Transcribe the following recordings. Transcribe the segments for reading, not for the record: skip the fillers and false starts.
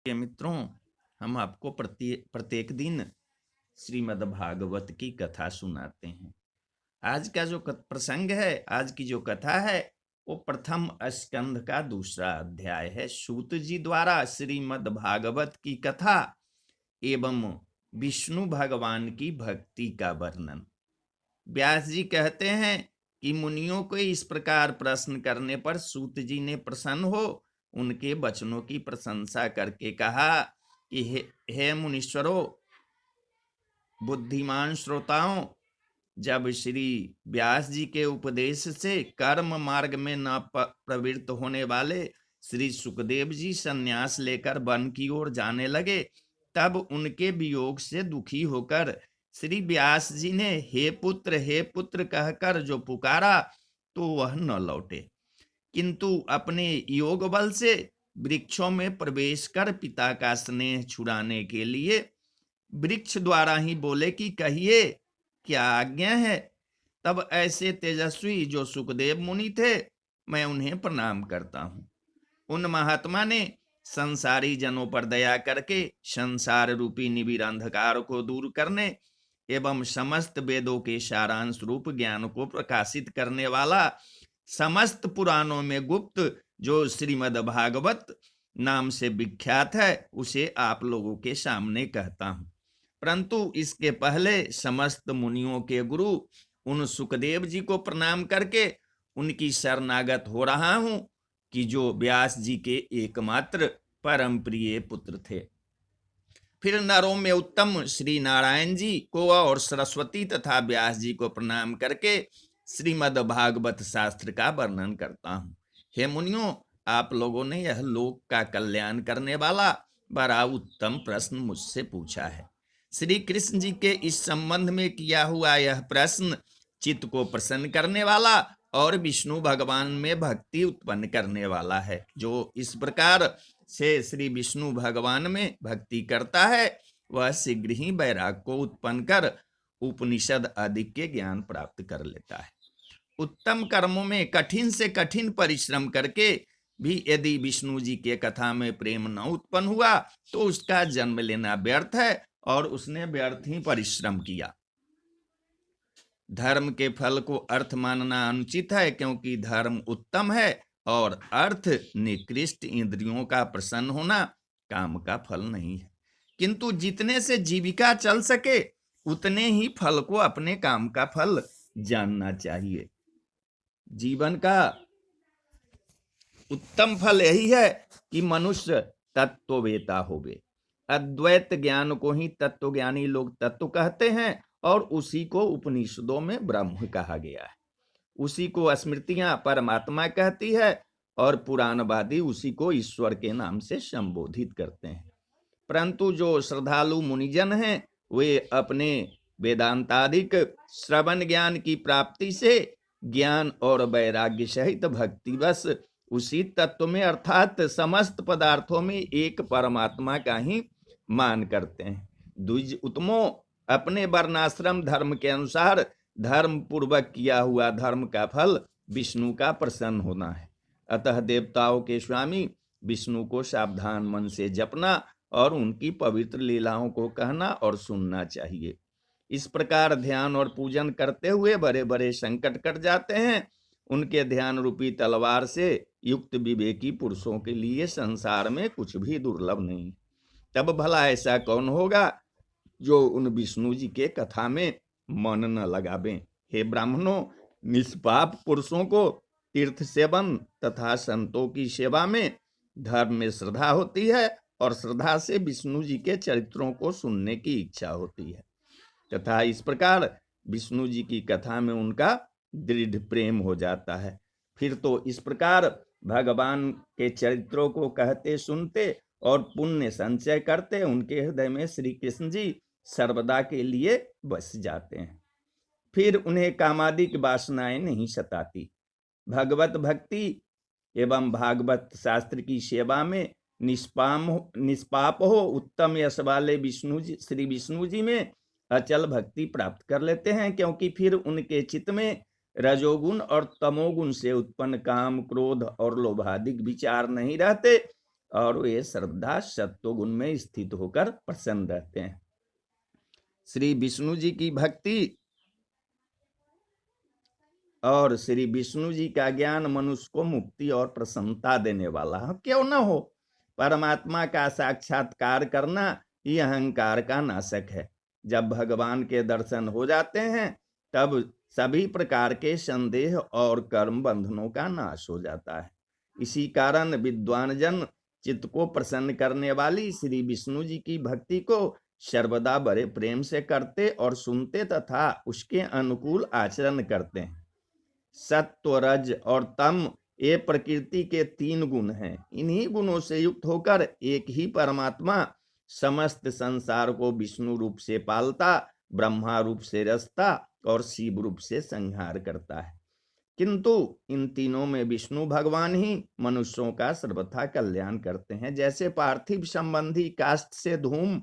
प्रिय मित्रों, हम आपको प्रत्येक दिन श्रीमद् भागवत की कथा सुनाते हैं। आज का जो प्रसंग है, आज की जो कथा है, वो प्रथम स्कंध का दूसरा अध्याय है। सूत जी द्वारा श्रीमद् भागवत की कथा एवं विष्णु भगवान की भक्ति का वर्णन। व्यास जी कहते हैं कि मुनियों को इस प्रकार प्रश्न करने पर सूत जी ने प्रसन्न हो उनके वचनों की प्रशंसा करके कहा कि हे मुनीश्वरों, बुद्धिमान श्रोताओं, जब श्री व्यास जी के उपदेश से कर्म मार्ग में न प्रवृत्त होने वाले श्री सुखदेव जी संन्यास लेकर वन की ओर जाने लगे, तब उनके वियोग से दुखी होकर श्री व्यास जी ने हे पुत्र कहकर जो पुकारा, तो वह न लौटे, किंतु अपने योग बल से वृक्षों में प्रवेश कर पिता का स्नेह छुड़ाने के लिए वृक्ष द्वारा ही बोले कि कहिए क्या आज्ञा है। तब ऐसे तेजस्वी जो सुखदेव मुनि थे, मैं उन्हें प्रणाम करता हूं। उन महात्मा ने संसारी जनों पर दया करके संसार रूपी निबिड़ अंधकार को दूर करने एवं समस्त वेदों के सारांश रूप ज्ञान को प्रकाशित करने वाला समस्त पुराणों में गुप्त जो श्रीमद् भागवत नाम से विख्यात है, उसे आप लोगों के सामने कहता हूं। परंतु इसके पहले समस्त मुनियों के गुरु उन सुखदेव जी को प्रणाम करके उनकी शरणागत हो रहा हूं कि जो व्यास जी के एकमात्र परम प्रिय पुत्र थे। फिर नरों में उत्तम श्री नारायण जी को और सरस्वती तथा व्यास जी को प्रणाम करके श्रीमद् भागवत शास्त्र का वर्णन करता हूं। हे मुनियों, आप लोगों ने यह लोक का कल्याण करने वाला बड़ा उत्तम प्रश्न मुझसे पूछा है। श्री कृष्ण जी के इस संबंध में किया हुआ यह प्रश्न चित्त को प्रसन्न करने वाला और विष्णु भगवान में भक्ति उत्पन्न करने वाला है। जो इस प्रकार से श्री विष्णु भगवान में भक्ति करता है, वह शीघ्र ही वैराग को उत्पन्न कर उपनिषद आदि के ज्ञान प्राप्त कर लेता है। उत्तम कर्मों में कठिन से कठिन परिश्रम करके भी यदि विष्णु जी के कथा में प्रेम न उत्पन्न हुआ, तो उसका जन्म लेना व्यर्थ है और उसने व्यर्थ ही परिश्रम किया। धर्म के फल को अर्थ मानना अनुचित है, क्योंकि धर्म उत्तम है और अर्थ निकृष्ट इंद्रियों का प्रसन्न होना काम का फल नहीं है। किंतु जितने से जीविका चल सके उतने ही फल को अपने काम का फल जानना चाहिए। जीवन का उत्तम फल यही है कि मनुष्य तत्ववेता होवे। अद्वैत ज्ञान को ही तत्वज्ञानी लोग तत्व कहते हैं और उसी को उपनिषदों में ब्रह्म कहा गया है। उसी को स्मृतियां परमात्मा कहती है और पुराणवादी उसी को ईश्वर के नाम से संबोधित करते हैं। परंतु जो श्रद्धालु मुनिजन हैं, वे अपने वेदांतादिक श्रवण ज्ञान की प्राप्ति से ज्ञान और वैराग्य सहित भक्तिवश उसी तत्व में अर्थात समस्त पदार्थों में एक परमात्मा का ही मान करते हैं। द्विज उत्तमों, अपने वर्णाश्रम धर्म के अनुसार धर्म पूर्वक किया हुआ धर्म का फल विष्णु का प्रसन्न होना है। अतः देवताओं के स्वामी विष्णु को सावधान मन से जपना और उनकी पवित्र लीलाओं को कहना और सुनना चाहिए। इस प्रकार ध्यान और पूजन करते हुए बड़े बड़े संकट कट जाते हैं। उनके ध्यान रूपी तलवार से युक्त विवेकी पुरुषों के लिए संसार में कुछ भी दुर्लभ नहीं। तब भला ऐसा कौन होगा जो उन विष्णु जी के कथा में मन न लगावे। हे ब्राह्मणों, निष्पाप पुरुषों को तीर्थ सेवन तथा संतों की सेवा में धर्म में श्रद्धा होती है और श्रद्धा से विष्णु जी के चरित्रों को सुनने की इच्छा होती है तथा इस प्रकार विष्णु जी की कथा में उनका दृढ़ प्रेम हो जाता है। फिर तो इस प्रकार भगवान के चरित्रों को कहते सुनते और पुण्य संचय करते उनके हृदय में श्री कृष्ण जी सर्वदा के लिए बस जाते हैं। फिर उन्हें कामादिक वासनाएं नहीं सताती। भगवत भक्ति एवं भागवत शास्त्र की सेवा में निष्पाप हो उत्तम यश वाले श्री विष्णु जी में अचल भक्ति प्राप्त कर लेते हैं, क्योंकि फिर उनके चित्त में रजोगुण और तमोगुण से उत्पन्न काम, क्रोध और लोभादिक विचार नहीं रहते और वे श्रद्धा सत्वगुण में स्थित होकर प्रसन्न रहते हैं। श्री विष्णु जी की भक्ति और श्री विष्णु जी का ज्ञान मनुष्य को मुक्ति और प्रसन्नता देने वाला है। क्यों न हो, परमात्मा का साक्षात्कार करना ही अहंकार का नाशक है। जब भगवान के दर्शन हो जाते हैं तब सभी प्रकार के संदेह और कर्म बंधनों का नाश हो जाता है। इसी कारण विद्वान जन चित्त को प्रसन्न करने वाली श्री विष्णु जी की भक्ति को सर्वदा बड़े प्रेम से करते और सुनते तथा उसके अनुकूल आचरण करते हैं। सत्व, रज और तम ये प्रकृति के 3 गुण हैं। इन्हीं गुणों से युक्त होकर एक ही परमात्मा समस्त संसार को विष्णु रूप से पालता, ब्रह्मा रूप से रचता और शिव रूप से संहार करता है। किंतु इन तीनों में विष्णु भगवान ही मनुष्यों का सर्वथा कल्याण करते हैं। जैसे पार्थिव संबंधी काष्ठ से धूम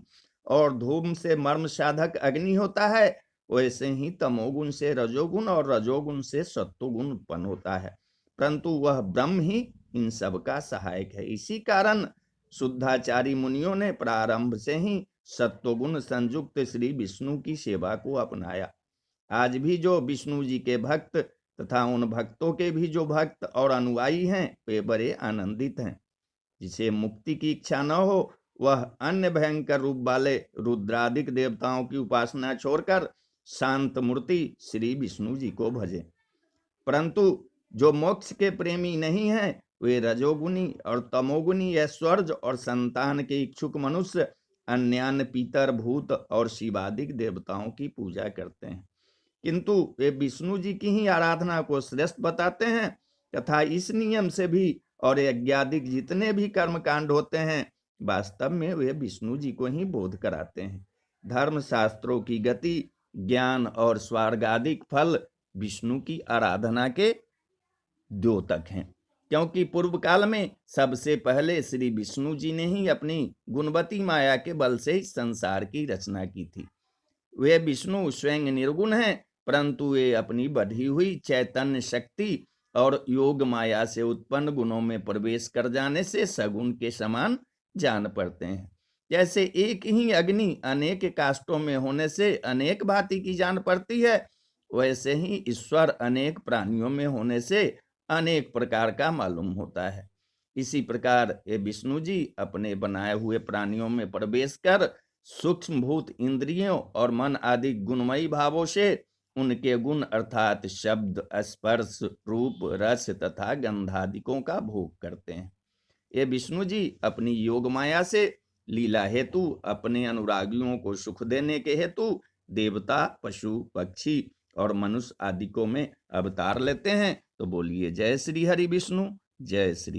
और धूम से मर्म साधक अग्नि होता है, वैसे ही तमोगुण से रजोगुण और रजोगुण से सत्वगुण उत्पन्न होता है, परंतु वह ब्रह्म ही इन सब का सहायक है। इसी कारण शुद्धाचारी मुनियों ने प्रारंभ से ही सत्वगुण संयुक्त श्री विष्णु की सेवा को अपनाया। आज भी जो विष्णु जी के भक्त तथा उन भक्तों के भी जो भक्त और अनुयायी हैं वे बड़े आनंदित हैं। जिसे मुक्ति की इच्छा न हो वह अन्य भयंकर रूप वाले रुद्रादिक देवताओं की उपासना छोड़कर शांत मूर्ति श्री विष्णु जी को भजे। परंतु जो मोक्ष के प्रेमी नहीं हैं वे रजोगुनी और तमोगुनी ऐश्वर्य और संतान के इच्छुक मनुष्य अन्यान्य पितर, भूत और शिवादिक देवताओं की पूजा करते हैं, किंतु वे विष्णु जी की ही आराधना को श्रेष्ठ बताते हैं तथा इस नियम से भी और यज्ञादिक जितने भी कर्म कांड होते हैं वास्तव में वे विष्णु जी को ही बोध कराते हैं। धर्म शास्त्रों की गति, ज्ञान और स्वर्गादिक फल विष्णु की आराधना के द्योतक हैं, क्योंकि पूर्व काल में सबसे पहले श्री विष्णु जी ने ही अपनी गुणवती माया के बल से इस संसार की रचना की थी। वे विष्णु स्वयं निर्गुण हैं, परंतु वे अपनी बढ़ी हुई चैतन्य शक्ति और योग माया से उत्पन्न गुणों में प्रवेश कर जाने से सगुण के समान जान पड़ते हैं। जैसे एक ही अग्नि अनेक काष्ठों में होने से अनेक भांति की जान पड़ती है, वैसे ही ईश्वर अनेक प्राणियों में होने से अनेक प्रकार का मालूम होता है। इसी प्रकार ये विष्णु जी अपने बनाए हुए प्राणियों में प्रवेश कर सूक्ष्म भूत इंद्रियों और मन आदि गुणमयी भावों से उनके गुण अर्थात शब्द, स्पर्श, रूप, रस तथा गंधादिकों का भोग करते हैं। ये विष्णु जी अपनी योग माया से लीला हेतु अपने अनुरागियों को सुख देने के हेतु देवता, पशु, पक्षी और मनुष्य आदि को में अवतार लेते हैं। तो बोलिए जय श्री हरि विष्णु, जय श्री